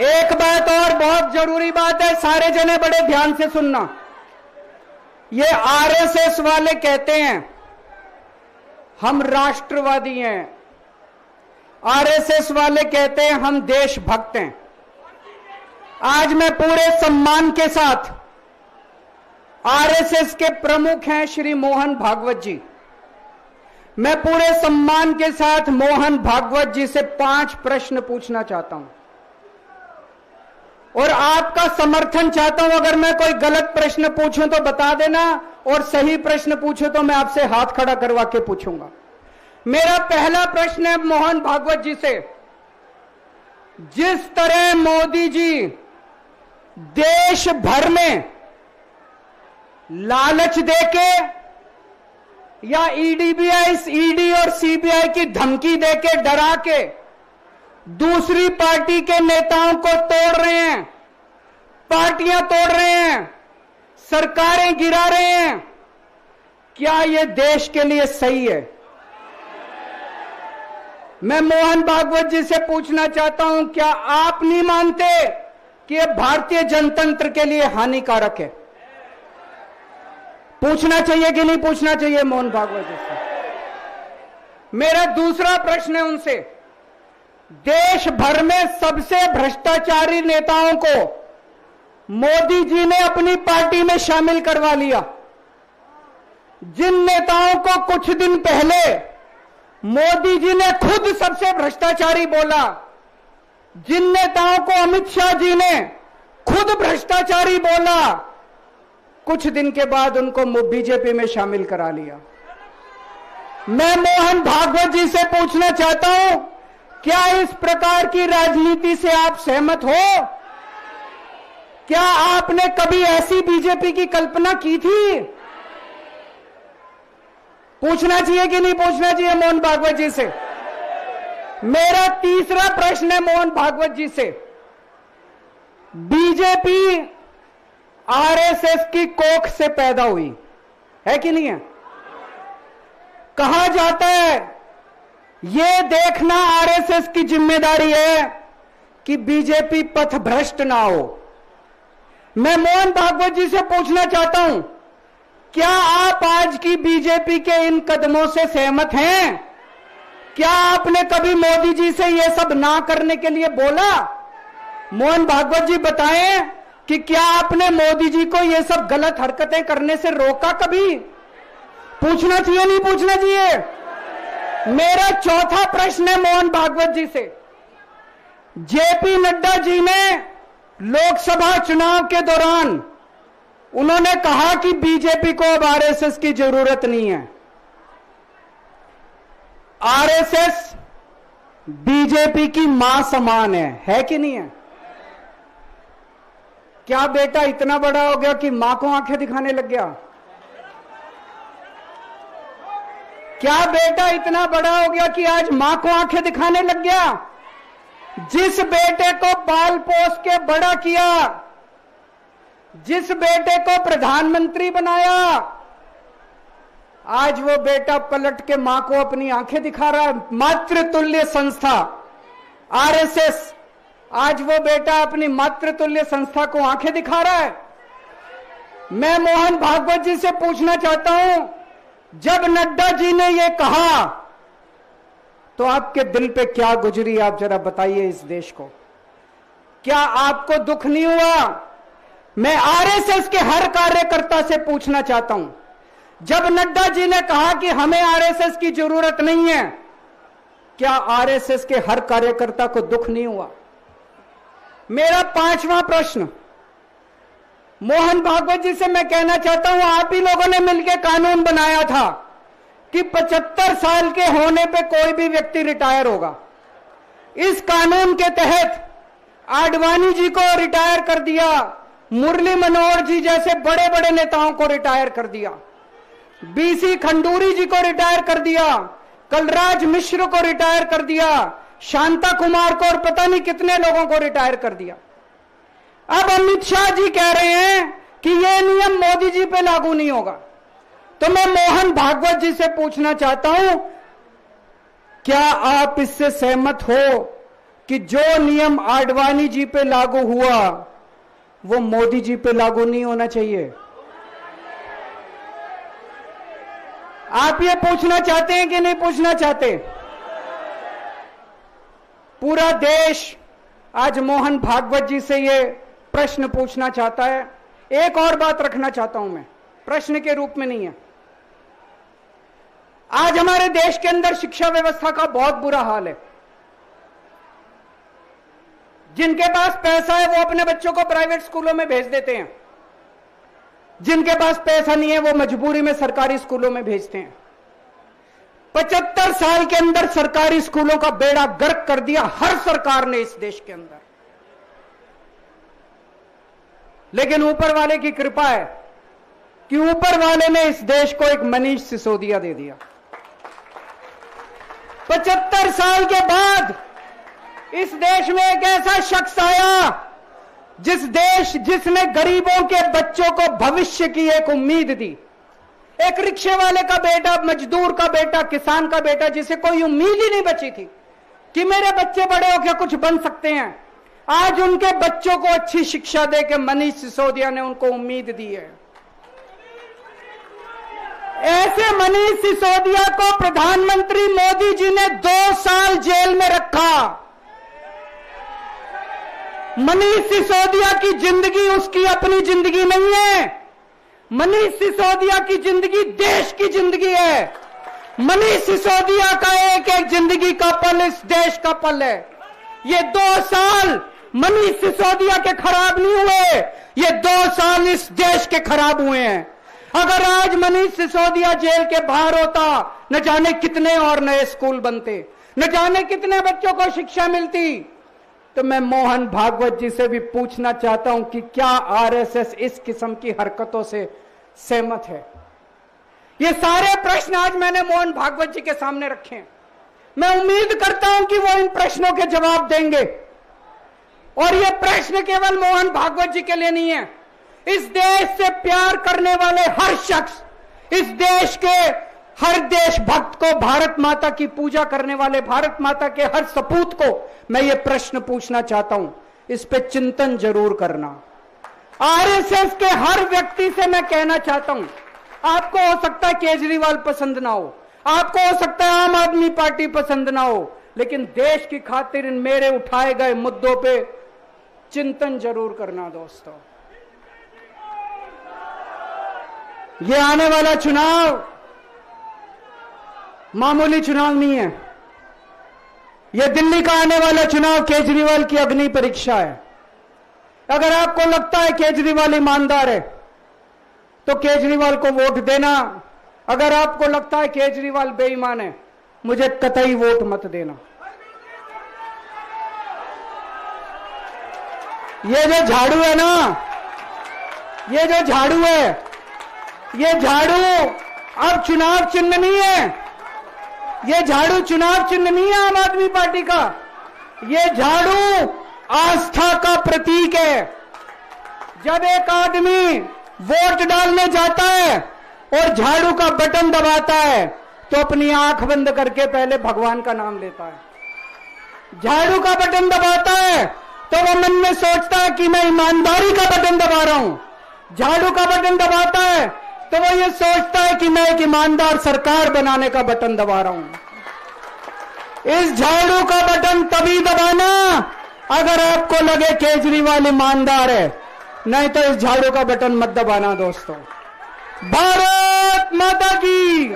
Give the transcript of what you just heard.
एक बात और बहुत जरूरी बात है, सारे जने बड़े ध्यान से सुनना। ये आरएसएस वाले कहते हैं हम राष्ट्रवादी हैं, आरएसएस वाले कहते हैं हम देशभक्त हैं। आज मैं पूरे सम्मान के साथ, आरएसएस के प्रमुख हैं श्री मोहन भागवत जी, मैं पूरे सम्मान के साथ मोहन भागवत जी से 5 प्रश्न पूछना चाहता हूं और आपका समर्थन चाहता हूं। अगर मैं कोई गलत प्रश्न पूछूं तो बता देना, और सही प्रश्न पूछूं तो मैं आपसे हाथ खड़ा करवा के पूछूंगा। मेरा पहला प्रश्न है मोहन भागवत जी से, जिस तरह मोदी जी देश भर में लालच देके या ईडी और सीबीआई की धमकी देके, डरा के दूसरी पार्टी के नेताओं को तोड़ रहे हैं, पार्टियां तोड़ रहे हैं, सरकारें गिरा रहे हैं, क्या यह देश के लिए सही है? मैं मोहन भागवत जी से पूछना चाहता हूं, क्या आप नहीं मानते कि यह भारतीय जनतंत्र के लिए हानिकारक है? पूछना चाहिए कि नहीं पूछना चाहिए मोहन भागवत जी से? मेरा दूसरा प्रश्न है उनसे, देश भर में सबसे भ्रष्टाचारी नेताओं को मोदी जी ने अपनी पार्टी में शामिल करवा लिया। जिन नेताओं को कुछ दिन पहले मोदी जी ने खुद सबसे भ्रष्टाचारी बोला, जिन नेताओं को अमित शाह जी ने खुद भ्रष्टाचारी बोला, कुछ दिन के बाद उनको बीजेपी में शामिल करा लिया। मैं मोहन भागवत जी से पूछना चाहता हूं, क्या इस प्रकार की राजनीति से आप सहमत हो? क्या आपने कभी ऐसी बीजेपी की कल्पना की थी? पूछना चाहिए कि नहीं पूछना चाहिए मोहन भागवत जी से? मेरा तीसरा प्रश्न है मोहन भागवत जी से, बीजेपी आरएसएस की कोख से पैदा हुई है कि नहीं है? कहा जाता है यह देखना आरएसएस की जिम्मेदारी है कि बीजेपी पथभ्रष्ट ना हो। मैं मोहन भागवत जी से पूछना चाहता हूं, क्या आप आज की बीजेपी के इन कदमों से सहमत हैं? क्या आपने कभी मोदी जी से यह सब ना करने के लिए बोला? मोहन भागवत जी बताएं कि क्या आपने मोदी जी को यह सब गलत हरकतें करने से रोका कभी? पूछना चाहिए नहीं पूछना चाहिए? मेरा चौथा प्रश्न है मोहन भागवत जी से, जेपी नड्डा जी ने लोकसभा चुनाव के दौरान उन्होंने कहा कि बीजेपी को अब आरएसएस की जरूरत नहीं है। आरएसएस बीजेपी की मां समान है कि नहीं है? क्या बेटा इतना बड़ा हो गया कि मां को आंखें दिखाने लग गया? क्या बेटा इतना बड़ा हो गया कि आज मां को आंखें दिखाने लग गया? जिस बेटे को पाल पोस के बड़ा किया, जिस बेटे को प्रधानमंत्री बनाया, आज वो बेटा पलट के मां को अपनी आंखें दिखा रहा है। मातृतुल्य संस्था आरएसएस, आज वो बेटा अपनी मातृतुल्य संस्था को आंखें दिखा रहा है। मैं मोहन भागवत जी से पूछना चाहता हूं, जब नड्डा जी ने ये कहा तो आपके दिल पे क्या गुजरी, आप जरा बताइए इस देश को। क्या आपको दुख नहीं हुआ? मैं आरएसएस के हर कार्यकर्ता से पूछना चाहता हूं, जब नड्डा जी ने कहा कि हमें आरएसएस की जरूरत नहीं है, क्या आरएसएस के हर कार्यकर्ता को दुख नहीं हुआ? मेरा पांचवा प्रश्न मोहन भागवत जी से मैं कहना चाहता हूं, आप ही लोगों ने मिलकर कानून बनाया था कि 75 साल के होने पे कोई भी व्यक्ति रिटायर होगा। इस कानून के तहत आडवाणी जी को रिटायर कर दिया, मुरली मनोहर जी जैसे बड़े बड़े नेताओं को रिटायर कर दिया, बीसी खंडूरी जी को रिटायर कर दिया, कलराज मिश्र को रिटायर कर दिया, शांता कुमार को और पता नहीं कितने लोगों को रिटायर कर दिया। अब अमित शाह जी कह रहे हैं कि यह नियम मोदी जी पे लागू नहीं होगा। तो मैं मोहन भागवत जी से पूछना चाहता हूं, क्या आप इससे सहमत हो कि जो नियम आडवाणी जी पे लागू हुआ वो मोदी जी पे लागू नहीं होना चाहिए। आप ये पूछना चाहते हैं कि नहीं पूछना चाहते? पूरा देश आज मोहन भागवत जी से ये प्रश्न पूछना चाहता है। एक और बात रखना चाहता हूं मैं, प्रश्न के रूप में नहीं है। आज हमारे देश के अंदर शिक्षा व्यवस्था का बहुत बुरा हाल है। जिनके पास पैसा है वो अपने बच्चों को प्राइवेट स्कूलों में भेज देते हैं, जिनके पास पैसा नहीं है वो मजबूरी में सरकारी स्कूलों में भेजते हैं। 75 साल के अंदर सरकारी स्कूलों का बेड़ा गर्क कर दिया हर सरकार ने इस देश के अंदर। लेकिन ऊपर वाले की कृपा है कि ऊपर वाले ने इस देश को एक मनीष सिसोदिया दे दिया। 75 साल के बाद इस देश में एक ऐसा शख्स आया जिसने गरीबों के बच्चों को भविष्य की एक उम्मीद दी। एक रिक्शे वाले का बेटा, मजदूर का बेटा, किसान का बेटा, जिसे कोई उम्मीद ही नहीं बची थी कि मेरे बच्चे बड़े होकर कुछ बन सकते हैं, आज उनके बच्चों को अच्छी शिक्षा देकर मनीष सिसोदिया ने उनको उम्मीद दी है। ऐसे मनीष सिसोदिया को प्रधानमंत्री मोदी जी ने 2 साल जेल में रखा। मनीष सिसोदिया की जिंदगी उसकी अपनी जिंदगी नहीं है। मनीष सिसोदिया की जिंदगी देश की जिंदगी है। मनीष सिसोदिया का एक एक जिंदगी का पल इस देश का पल है। ये 2 साल मनीष सिसोदिया के खराब नहीं हुए, ये 2 साल इस देश के खराब हुए हैं। अगर आज मनीष सिसोदिया जेल के बाहर होता, न जाने कितने और नए स्कूल बनते, न जाने कितने बच्चों को शिक्षा मिलती। तो मैं मोहन भागवत जी से भी पूछना चाहता हूं कि क्या आरएसएस इस किस्म की हरकतों से सहमत है? ये सारे प्रश्न आज मैंने मोहन भागवत जी के सामने रखे हैं। मैं उम्मीद करता हूं कि वो इन प्रश्नों के जवाब देंगे। और ये प्रश्न केवल मोहन भागवत जी के लिए नहीं है। इस देश से प्यार करने वाले हर शख्स, इस देश के हर देशभक्त को, भारत माता की पूजा करने वाले भारत माता के हर सपूत को मैं ये प्रश्न पूछना चाहता हूं। इस पे चिंतन जरूर करना। आरएसएस के हर व्यक्ति से मैं कहना चाहता हूं, आपको हो सकता है केजरीवाल पसंद ना हो, आपको हो सकता है आम आदमी पार्टी पसंद ना हो, लेकिन देश की खातिर इन मेरे उठाए गए मुद्दों पे चिंतन जरूर करना दोस्तों। ये आने वाला चुनाव मामूली चुनाव नहीं है। यह दिल्ली का आने वाला चुनाव केजरीवाल की अग्नि परीक्षा है। अगर आपको लगता है केजरीवाल ईमानदार है तो केजरीवाल को वोट देना। अगर आपको लगता है केजरीवाल बेईमान है, मुझे कतई वोट मत देना। ये जो झाड़ू है ना, ये जो झाड़ू है, ये झाड़ू अब चुनाव चिन्ह नहीं है। ये झाड़ू चुनाव चिन्ह नहीं है आम आदमी पार्टी का। ये झाड़ू आस्था का प्रतीक है। जब एक आदमी वोट डालने जाता है और झाड़ू का बटन दबाता है तो अपनी आंख बंद करके पहले भगवान का नाम लेता है। झाड़ू का बटन दबाता है तो वो मन में सोचता है कि मैं ईमानदारी का बटन दबा रहा हूं। झाड़ू का बटन दबाता है तो वो ये सोचता है कि मैं एक ईमानदार सरकार बनाने का बटन दबा रहा हूं। इस झाड़ू का बटन तभी दबाना अगर आपको लगे केजरीवाल ईमानदार है, नहीं तो इस झाड़ू का बटन मत दबाना दोस्तों। भारत माता की।